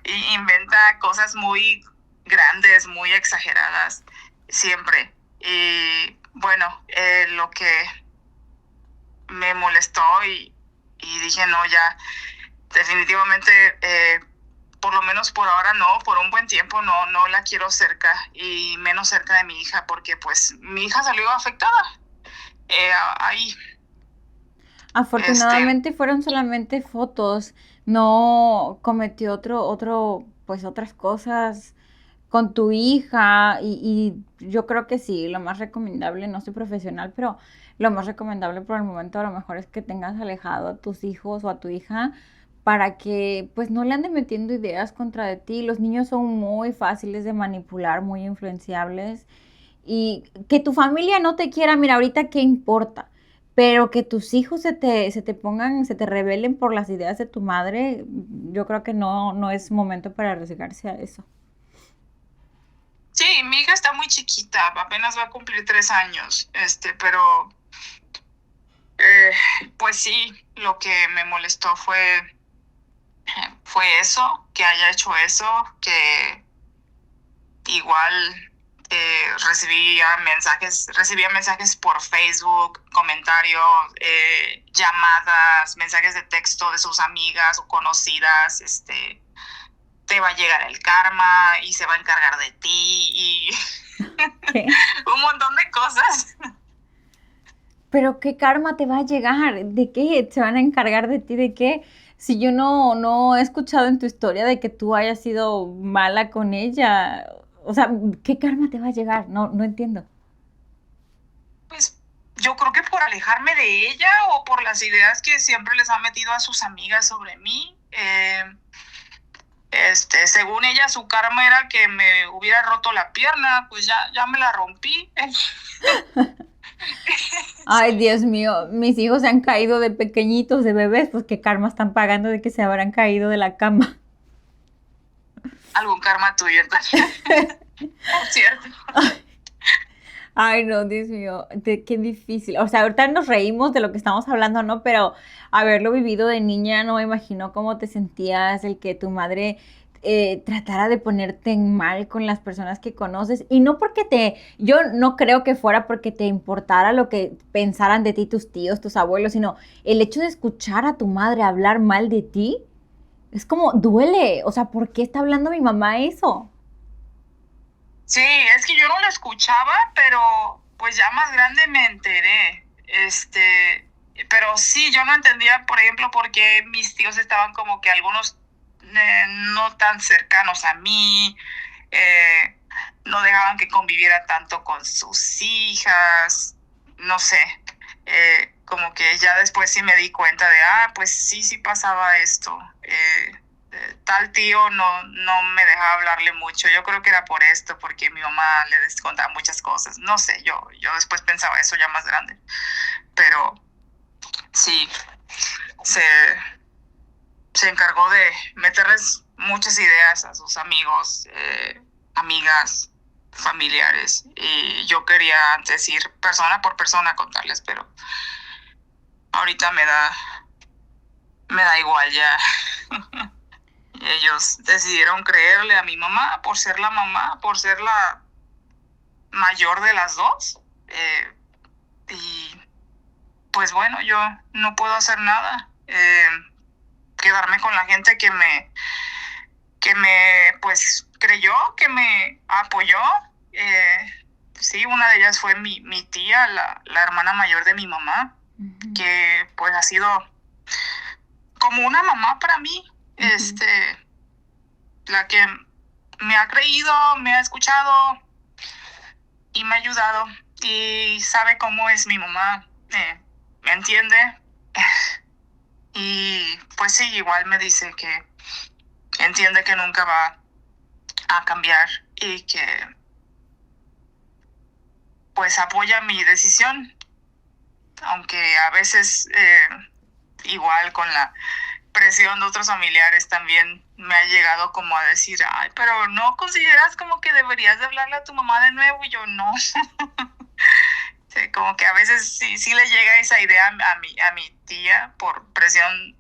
Y inventa cosas muy grandes, muy exageradas, siempre. Y bueno, lo que me molestó, y dije, no, ya, definitivamente, por lo menos por ahora no, por un buen tiempo no la quiero cerca, y menos cerca de mi hija, porque pues mi hija salió afectada. Ahí. Afortunadamente fueron solamente fotos, no cometió pues otras cosas con tu hija y yo creo que sí, lo más recomendable, no soy profesional, pero lo más recomendable por el momento a lo mejor es que tengas alejado a tus hijos o a tu hija para que pues no le anden metiendo ideas contra de ti. Los niños son muy fáciles de manipular, muy influenciables y que tu familia no te quiera, mira, ahorita qué importa, pero que tus hijos se te rebelen por las ideas de tu madre, yo creo que no es momento para arriesgarse a eso. Sí, mi hija está muy chiquita, apenas va a cumplir 3 años, pero pues sí, lo que me molestó fue eso, que haya hecho eso, que igual recibía mensajes por Facebook, comentarios, llamadas, mensajes de texto de sus amigas o conocidas, te va a llegar el karma y se va a encargar de ti, y ¿Qué? un montón de cosas. Pero ¿qué karma te va a llegar? ¿De qué se van a encargar de ti? ¿De qué? Si yo no he escuchado en tu historia de que tú hayas sido mala con ella. O sea, ¿qué karma te va a llegar? No entiendo. Pues yo creo que por alejarme de ella, o por las ideas que siempre les ha metido a sus amigas sobre mí. Según ella, su karma era que me hubiera roto la pierna, pues ya me la rompí. Ay, Dios mío, mis hijos se han caído de pequeñitos, de bebés, pues qué karma están pagando de que se habrán caído de la cama. Algún karma tuyo, entonces. Es cierto. Ay, no, Dios mío, qué difícil. O sea, ahorita nos reímos de lo que estamos hablando, ¿no? Pero haberlo vivido de niña, no me imagino cómo te sentías, el que tu madre tratara de ponerte en mal con las personas que conoces. Y no yo no creo que fuera porque te importara lo que pensaran de ti tus tíos, tus abuelos, sino el hecho de escuchar a tu madre hablar mal de ti, es como, duele. O sea, ¿por qué está hablando mi mamá eso? Sí, es que yo no lo escuchaba, pero pues ya más grande me enteré. Pero sí, yo no entendía, por ejemplo, por qué mis tíos estaban como que algunos no tan cercanos a mí, eh, no dejaban que conviviera tanto con sus hijas, no sé, como que ya después sí me di cuenta de, pues sí, sí pasaba esto. Tal tío no me dejaba hablarle mucho. Yo creo que era por esto, porque mi mamá le contaba muchas cosas. No sé, yo después pensaba eso ya más grande. Pero sí, se, se encargó de meterles muchas ideas a sus amigos, amigas, familiares. Y yo quería antes ir persona por persona a contarles, pero ahorita me da igual ya. Ellos decidieron creerle a mi mamá por ser la mamá, por ser la mayor de las dos. Y pues bueno, yo no puedo hacer nada. Quedarme con la gente que me pues creyó, que me apoyó. Sí, una de ellas fue mi tía, la hermana mayor de mi mamá, uh-huh, que pues ha sido como una mamá para mí. Uh-huh. La que me ha creído, me ha escuchado y me ha ayudado y sabe cómo es mi mamá, me entiende. Y pues sí, igual me dice que entiende que nunca va a cambiar y que pues apoya mi decisión, aunque a veces igual con la presión de otros familiares también me ha llegado como a decir, pero ¿no consideras como que deberías de hablarle a tu mamá de nuevo? Y yo no. Sí, como que a veces sí le llega esa idea a mi tía por presión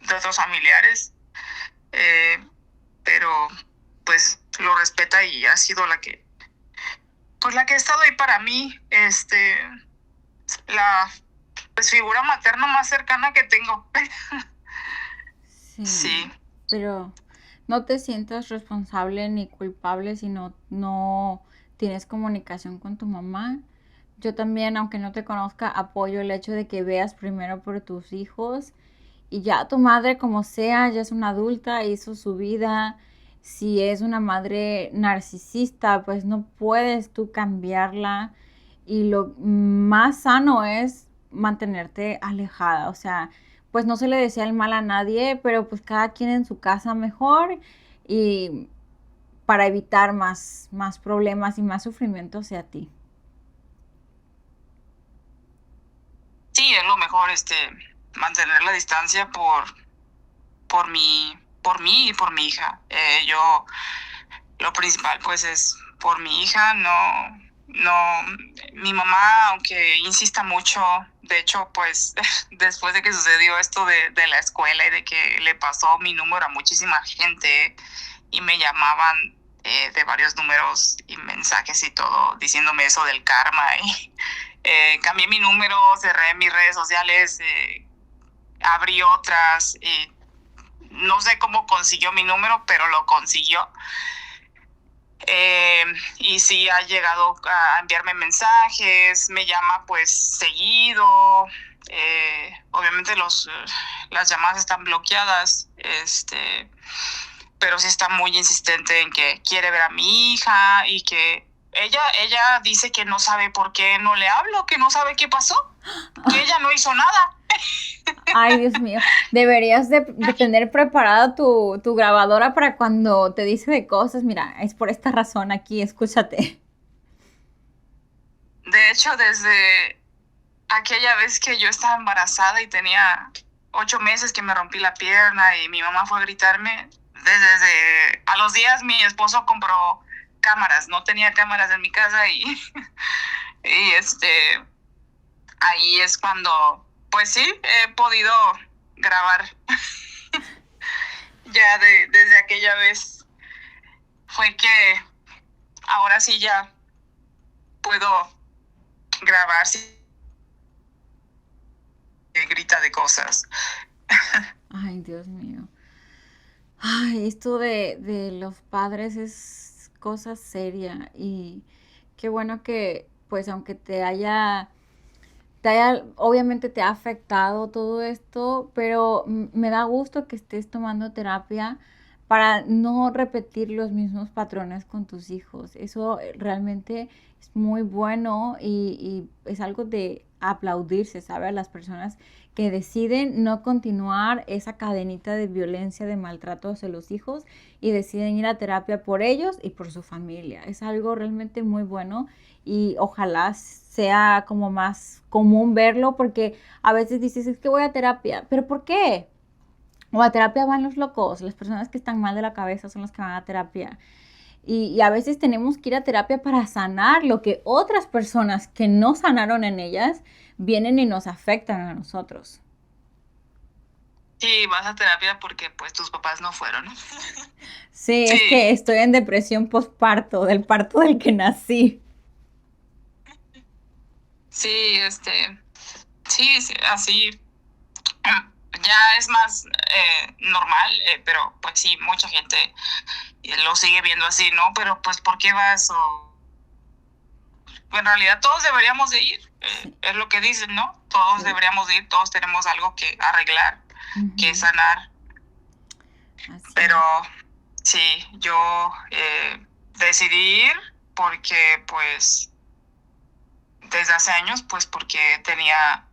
de otros familiares, pero pues lo respeta y ha sido la que ha estado ahí para mí, la pues figura materna más cercana que tengo. Sí. Pero no te sientas responsable ni culpable si no tienes comunicación con tu mamá. Yo también, aunque no te conozca, apoyo el hecho de que veas primero por tus hijos. Y ya tu madre, como sea, ya es una adulta, hizo su vida. Si es una madre narcisista, pues no puedes tú cambiarla. Y lo más sano es mantenerte alejada. O sea, pues no se le desea el mal a nadie, pero pues cada quien en su casa mejor. Y para evitar más problemas y más sufrimiento hacia ti. Sí, es lo mejor, mantener la distancia por mí y por mi hija. Yo, lo principal pues es por mi hija, no, mi mamá, aunque insista mucho, de hecho, pues después de que sucedió esto de la escuela y de que le pasó mi número a muchísima gente y me llamaban de varios números y mensajes y todo, diciéndome eso del karma y cambié mi número, cerré mis redes sociales, abrí otras y no sé cómo consiguió mi número, pero lo consiguió. Y sí ha llegado a enviarme mensajes, me llama pues seguido. Obviamente las llamadas están bloqueadas, pero sí está muy insistente en que quiere ver a mi hija y que ella dice que no sabe por qué no le hablo, que no sabe qué pasó, que ella no hizo nada. Ay, Dios mío, deberías de tener preparada tu grabadora para cuando te dice de cosas. Mira, es por esta razón aquí, escúchate. De hecho, desde aquella vez que yo estaba embarazada y tenía 8 meses que me rompí la pierna y mi mamá fue a gritarme, desde a los días mi esposo compró cámaras, no tenía cámaras en mi casa y ahí es cuando pues sí he podido grabar. ya desde aquella vez fue que ahora sí ya puedo grabar si grita de cosas. Ay, Dios mío. Ay, esto de los padres es cosa seria y qué bueno que, pues, aunque obviamente te ha afectado todo esto, pero me da gusto que estés tomando terapia para no repetir los mismos patrones con tus hijos. Eso realmente es muy bueno y es algo de aplaudirse, ¿sabes? Las personas que deciden no continuar esa cadenita de violencia, de maltrato hacia los hijos y deciden ir a terapia por ellos y por su familia. Es algo realmente muy bueno y ojalá sea como más común verlo porque a veces dices, es que voy a terapia, pero ¿por qué? O a terapia van los locos, las personas que están mal de la cabeza son las que van a terapia. Y a veces tenemos que ir a terapia para sanar lo que otras personas que no sanaron en ellas vienen y nos afectan a nosotros. Sí, vas a terapia porque pues tus papás no fueron. Sí, es Sí, que estoy en depresión postparto, del parto del que nací. sí, sí, sí, así ya es más normal, pero pues sí, mucha gente lo sigue viendo así, ¿no? Pero pues, ¿por qué vas? O en realidad todos deberíamos de ir, Sí, es lo que dicen, ¿no? Todos sí. deberíamos de ir, todos tenemos algo que arreglar, que Ujú, sanar, así pero es. sí, yo decidí ir porque pues desde hace años, pues porque tenía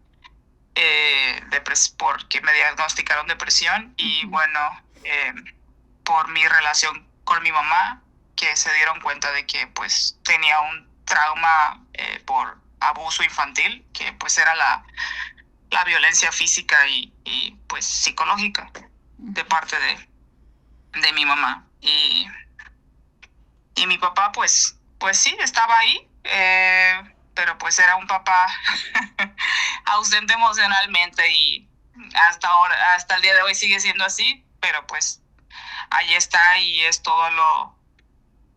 porque me diagnosticaron depresión y Ujú, bueno, eh, por mi relación con mi mamá, que se dieron cuenta de que pues tenía un trauma por abuso infantil, que pues era la violencia física pues psicológica de ujú. parte de mi mamá. Y mi papá pues sí, estaba ahí, pero pues era un papá ausente emocionalmente y hasta ahora, hasta el día de hoy sigue siendo así, pero pues ahí está y es todo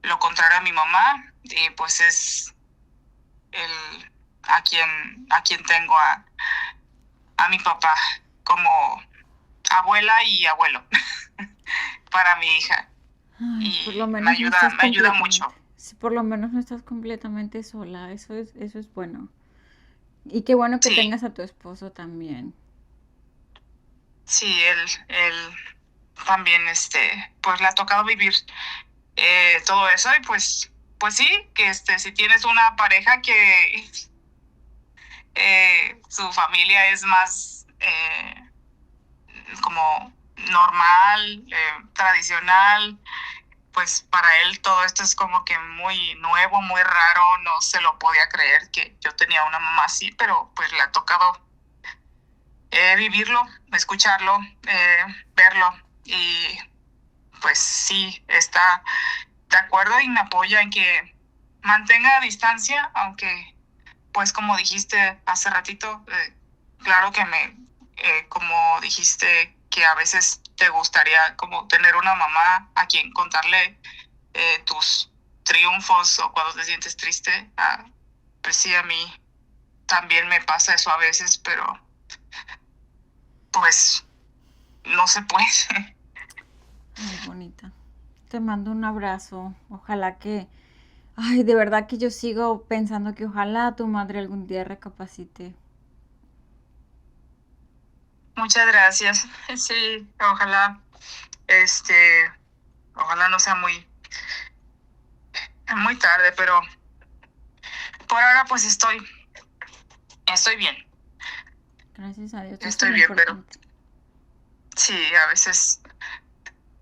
lo contrario a mi mamá y pues es el a quien tengo a mi papá como abuela y abuelo para mi hija Ay, por lo y me menos no ayuda, estás me ayuda mucho. completamente. Sí, por lo menos no estás completamente sola. Eso es bueno. Y qué bueno que Sí, tengas a tu esposo también. sí, él también pues le ha tocado vivir todo eso y pues sí, que si tienes una pareja que su familia es más como normal, tradicional, pues para él todo esto es como que muy nuevo, muy raro, no se lo podía creer que yo tenía una mamá así, pero pues le ha tocado vivirlo, escucharlo, verlo y pues sí, está de acuerdo y me apoya en que mantenga distancia, aunque pues como dijiste hace ratito, claro que como dijiste que a veces te gustaría como tener una mamá a quien contarle tus triunfos o cuando te sientes triste. Pues sí, a mí también me pasa eso a veces, pero pues no se puede. Ay, bonita. Te mando un abrazo. Ojalá que... Ay, de verdad que yo sigo pensando que ojalá tu madre algún día recapacite. Muchas gracias. Sí, este, ojalá no sea muy tarde, pero por ahora pues estoy bien, Gracias a Dios, eso es estoy lo bien, pero importante. sí, a veces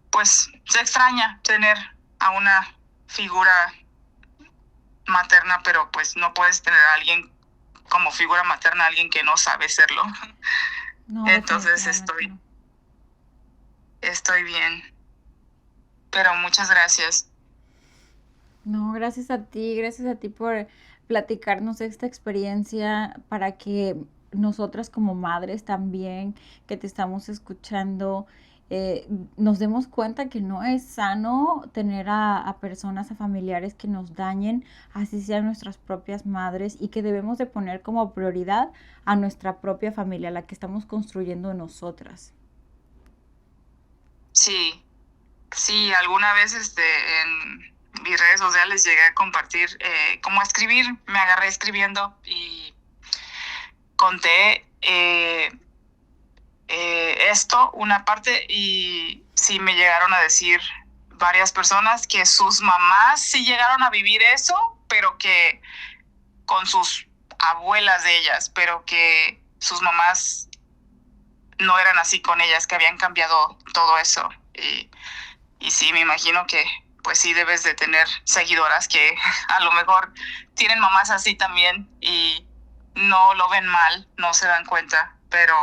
pues se extraña tener a una figura materna, pero pues no puedes tener a alguien como figura materna, alguien que no sabe serlo. No, Entonces definitivamente no. estoy bien, pero muchas gracias. No, gracias a ti por platicarnos esta experiencia para que nosotras como madres también, que te estamos escuchando nos demos cuenta que no es sano tener a personas, a familiares que nos dañen, así sean nuestras propias madres, y que debemos de poner como prioridad a nuestra propia familia, la que estamos construyendo nosotras. Sí, sí, alguna vez en mis redes sociales llegué a compartir, como a escribir, me agarré escribiendo y conté esto, una parte, y sí me llegaron a decir varias personas que sus mamás sí llegaron a vivir eso, pero que con sus abuelas de ellas, pero que sus mamás no eran así con ellas, que habían cambiado todo eso. Y sí, me imagino que pues sí debes de tener seguidoras que a lo mejor tienen mamás así también y no lo ven mal, no se dan cuenta, pero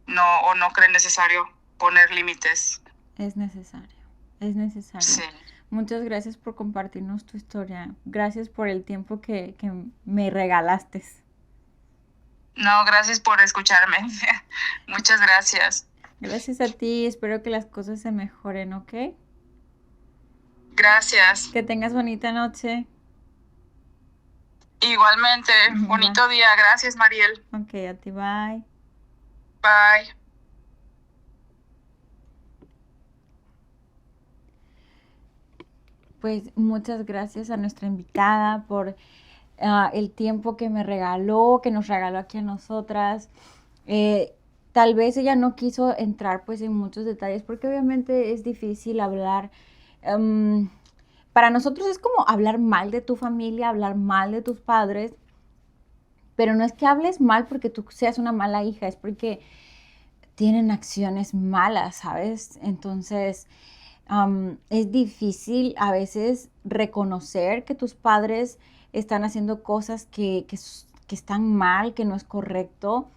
no, o no creen necesario poner límites. Es necesario, es necesario. Sí. Muchas gracias por compartirnos tu historia. Gracias por el tiempo que me regalaste. No, gracias por escucharme. Muchas gracias. Gracias a ti. Espero que las cosas se mejoren, ¿ok? Gracias. Que tengas bonita noche. Igualmente, bonito día. Gracias, Mariel. Ok, a ti, bye. Bye. Pues muchas gracias a nuestra invitada por el tiempo que me regaló, que nos regaló aquí a nosotras. Tal vez ella no quiso entrar pues en muchos detalles porque obviamente es difícil hablar. Para nosotros es como hablar mal de tu familia, hablar mal de tus padres, pero no es que hables mal porque tú seas una mala hija, es porque tienen acciones malas, ¿sabes? Entonces es difícil a veces reconocer que tus padres están haciendo cosas que están mal, que no es correcto.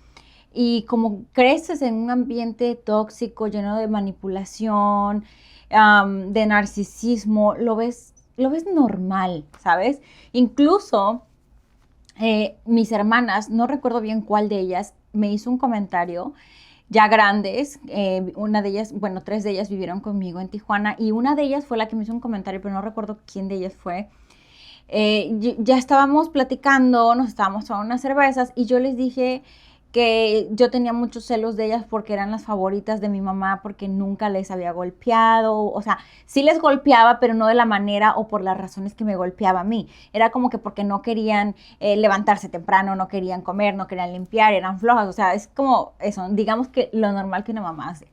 Y como creces en un ambiente tóxico, lleno de manipulación, de narcisismo, lo ves normal, ¿sabes? Incluso mis hermanas, no recuerdo bien cuál de ellas, me hizo un comentario ya grandes, una de ellas, bueno, 3 de ellas vivieron conmigo en Tijuana y una de ellas fue la que me hizo un comentario, pero no recuerdo quién de ellas fue. Ya estábamos platicando, nos estábamos tomando unas cervezas y yo les dije que yo tenía muchos celos de ellas porque eran las favoritas de mi mamá, porque nunca les había golpeado, o sea, sí les golpeaba, pero no de la manera o por las razones que me golpeaba a mí. Era como que porque no querían levantarse temprano, no querían comer, no querían limpiar, eran flojas, o sea, es como eso, digamos que lo normal que una mamá hace.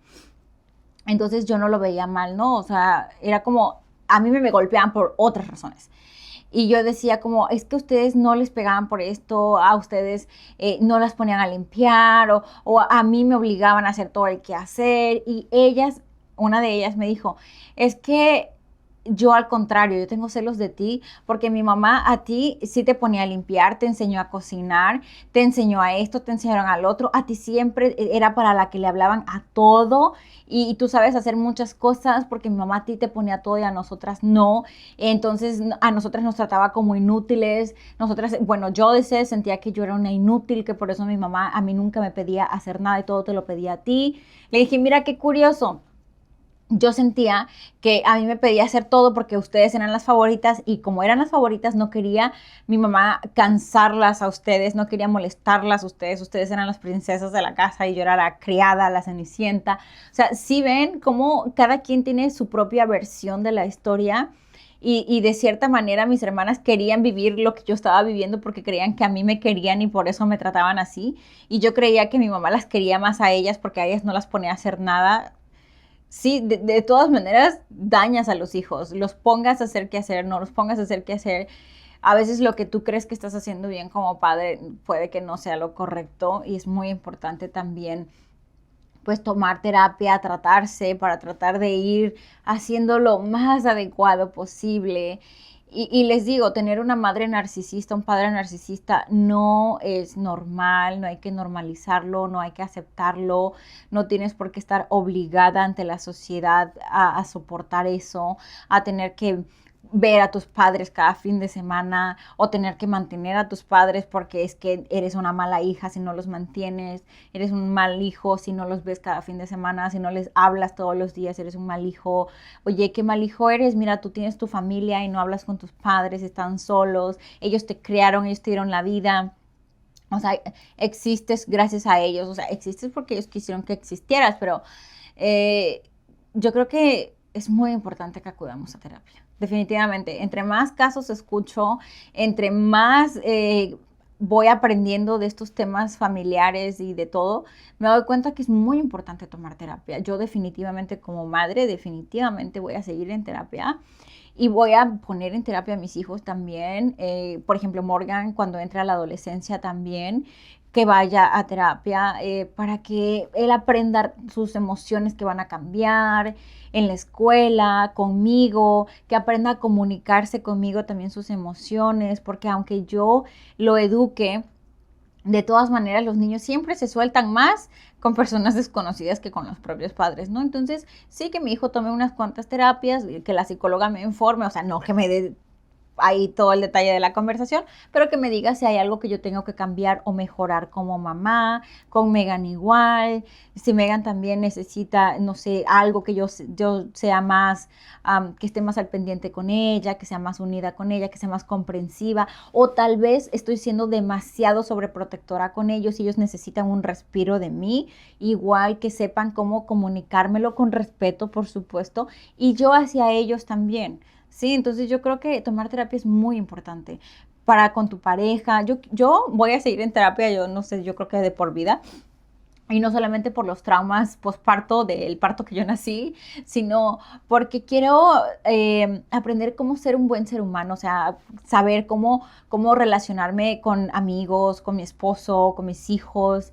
Entonces yo no lo veía mal, ¿no? O sea, era como, a mí me golpeaban por otras razones. Y yo decía como, es que ustedes no les pegaban por esto, a ustedes no las ponían a limpiar o a mí me obligaban a hacer todo el quehacer. Y ellas, una de ellas me dijo, es que yo al contrario, yo tengo celos de ti porque mi mamá a ti sí te ponía a limpiar, te enseñó a cocinar, te enseñó a esto, te enseñaron al otro. A ti siempre era para la que le hablaban a todo y tú sabes hacer muchas cosas porque mi mamá a ti te ponía todo y a nosotras no. Entonces a nosotras nos trataba como inútiles. Nosotras, bueno, yo sentía que yo era una inútil, que por eso mi mamá a mí nunca me pedía hacer nada y todo te lo pedía a ti. Le dije, mira qué curioso. Yo sentía que a mí me pedía hacer todo porque ustedes eran las favoritas y como eran las favoritas no quería mi mamá cansarlas a ustedes, no quería molestarlas a ustedes, ustedes eran las princesas de la casa y yo era la criada, la cenicienta. O sea, sí ven cómo cada quien tiene su propia versión de la historia y de cierta manera mis hermanas querían vivir lo que yo estaba viviendo porque creían que a mí me querían y por eso me trataban así y yo creía que mi mamá las quería más a ellas porque a ellas no las ponía a hacer nada. Sí, de todas maneras dañas a los hijos, los pongas a hacer qué hacer, no los pongas a hacer qué hacer. A veces lo que tú crees que estás haciendo bien como padre puede que no sea lo correcto y es muy importante también pues tomar terapia, tratarse para tratar de ir haciendo lo más adecuado posible. Y les digo, tener una madre narcisista, un padre narcisista no es normal, no hay que normalizarlo, no hay que aceptarlo, no tienes por qué estar obligada ante la sociedad a soportar eso, a tener que ver a tus padres cada fin de semana o tener que mantener a tus padres porque es que eres una mala hija si no los mantienes, eres un mal hijo si no los ves cada fin de semana, si no les hablas todos los días, eres un mal hijo. Oye, qué mal hijo eres, mira, tú tienes tu familia y no hablas con tus padres, están solos, ellos te crearon, ellos te dieron la vida. O sea, existes gracias a ellos, o sea, existes porque ellos quisieron que existieras, pero yo creo que es muy importante que acudamos a terapia. Definitivamente, entre más casos escucho, entre más voy aprendiendo de estos temas familiares y de todo, me doy cuenta que es muy importante tomar terapia. Yo definitivamente como madre, definitivamente voy a seguir en terapia. Y voy a poner en terapia a mis hijos también. Por ejemplo, Morgan, cuando entra a la adolescencia también, que vaya a terapia para que él aprenda sus emociones que van a cambiar en la escuela, conmigo, que aprenda a comunicarse conmigo también sus emociones, porque aunque yo lo eduque, de todas maneras los niños siempre se sueltan más con personas desconocidas que con los propios padres, ¿no? Entonces, sí que mi hijo tome unas cuantas terapias, que la psicóloga me informe, o sea, no que me dé ahí todo el detalle de la conversación, pero que me diga si hay algo que yo tengo que cambiar o mejorar como mamá, con Megan igual, si Megan también necesita, no sé, algo que yo sea más, que esté más al pendiente con ella, que sea más unida con ella, que sea más comprensiva, o tal vez estoy siendo demasiado sobreprotectora con ellos y ellos necesitan un respiro de mí, igual que sepan cómo comunicármelo con respeto, por supuesto, y yo hacia ellos también. Sí, entonces yo creo que tomar terapia es muy importante para con tu pareja. Yo voy a seguir en terapia, yo no sé, yo creo que de por vida. Y no solamente por los traumas postparto del parto que yo nací, sino porque quiero aprender cómo ser un buen ser humano, o sea, saber cómo relacionarme con amigos, con mi esposo, con mis hijos,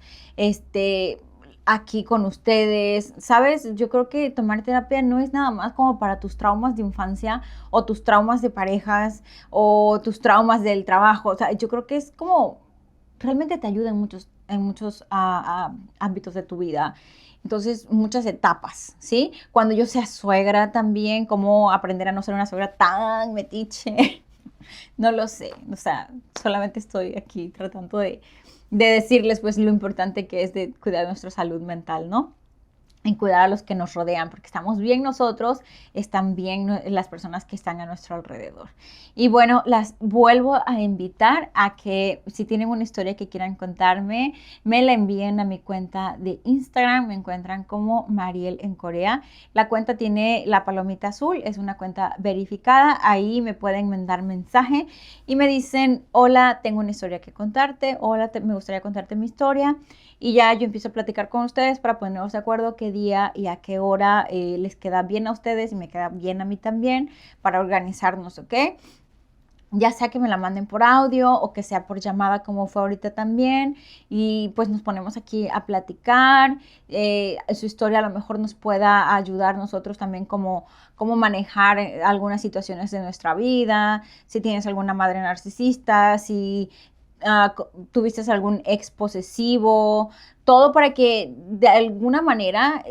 aquí con ustedes, ¿sabes? Yo creo que tomar terapia no es nada más como para tus traumas de infancia o tus traumas de parejas o tus traumas del trabajo, o sea, yo creo que es como realmente te ayuda en muchos ámbitos de tu vida. Entonces, muchas etapas, ¿sí? Cuando yo sea suegra también, cómo aprender a no ser una suegra tan metiche, no lo sé. O sea, solamente estoy aquí tratando de decirles pues lo importante que es de cuidar nuestra salud mental, ¿no? En cuidar a los que nos rodean, porque estamos bien nosotros, están bien las personas que están a nuestro alrededor. Y bueno, las vuelvo a invitar a que si tienen una historia que quieran contarme, me la envíen a mi cuenta de Instagram, me encuentran como Mariel en Corea. La cuenta tiene la palomita azul, es una cuenta verificada, ahí me pueden mandar mensaje y me dicen, hola, tengo una historia que contarte, hola, me gustaría contarte mi historia. Y ya yo empiezo a platicar con ustedes para ponernos de acuerdo qué día y a qué hora les queda bien a ustedes y me queda bien a mí también para organizarnos, ¿ok? Ya sea que me la manden por audio o que sea por llamada como fue ahorita también y pues nos ponemos aquí a platicar, su historia a lo mejor nos pueda ayudar nosotros también cómo manejar algunas situaciones de nuestra vida, si tienes alguna madre narcisista, si tuviste algún ex posesivo, todo para que de alguna manera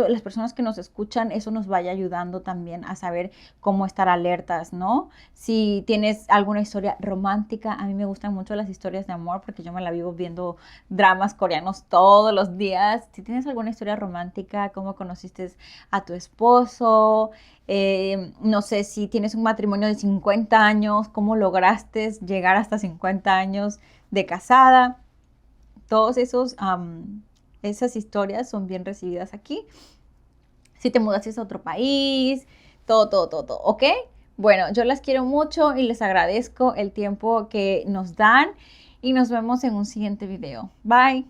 las personas que nos escuchan, eso nos vaya ayudando también a saber cómo estar alertas, ¿no? Si tienes alguna historia romántica, a mí me gustan mucho las historias de amor porque yo me la vivo viendo dramas coreanos todos los días. Si tienes alguna historia romántica, cómo conociste a tu esposo, no sé si tienes un matrimonio de 50 años, cómo lograste llegar hasta 50 años de casada. Todos esas historias son bien recibidas aquí. Si te mudaste a otro país, todo, ¿ok? Bueno, yo las quiero mucho y les agradezco el tiempo que nos dan y nos vemos en un siguiente video. Bye.